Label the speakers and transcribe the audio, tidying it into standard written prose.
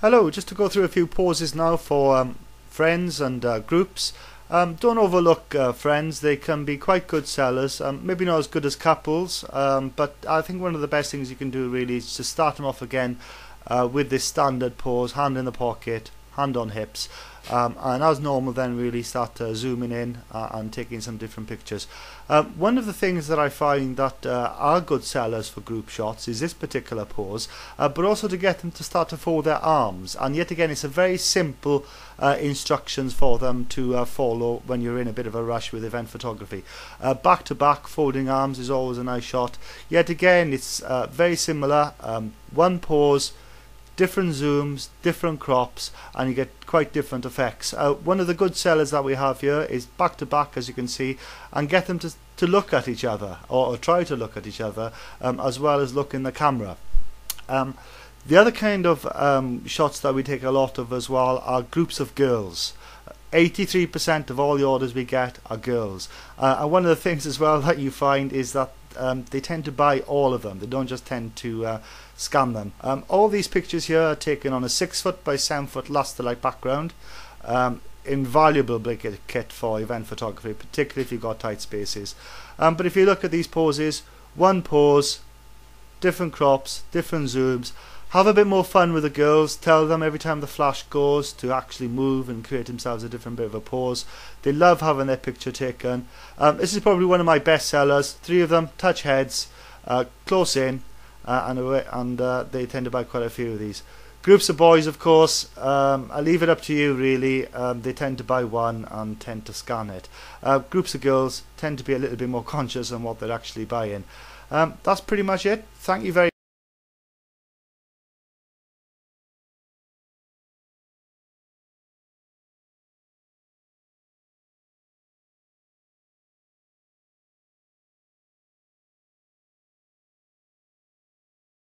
Speaker 1: Hello, just to go through a few poses now for friends and groups. Don't overlook friends, they can be quite good sellers, maybe not as good as couples, but I think one of the best things you can do really is to start them off again with this standard pose, hand in the pocket, hand on hips, and as normal then really start zooming in and taking some different pictures. One of the things that I find that are good sellers for group shots is this particular pose, but also to get them to start to fold their arms, and yet again it's a very simple instructions for them to follow when you're in a bit of a rush with event photography. Back to back folding arms is always a nice shot. Yet again it's very similar, one pose, different zooms, different crops, and you get quite different effects. One of the good sellers that we have here is back to back, as you can see, and get them to look at each other, or try to look at each other, as well as look in the camera. The other kind of shots that we take a lot of as well are groups of girls. 83% of all the orders we get are girls, and one of the things as well that you find is that they tend to buy all of them. They don't just tend to scam them. All these pictures here are taken on a 6-foot by 7-foot Lasterlight background. Invaluable kit for event photography, particularly if you've got tight spaces. But if you look at these poses, one pose, different crops, different zooms. Have a bit more fun with the girls. Tell them every time the flash goes to actually move and create themselves a different bit of a pose. They love having their picture taken. This is probably one of my best sellers. 3 of them, touch heads, close in, and they tend to buy quite a few of these. Groups of boys, of course, I leave it up to you really. They tend to buy one and tend to scan it. Groups of girls tend to be a little bit more conscious on what they're actually buying. That's pretty much it. Thank you very much.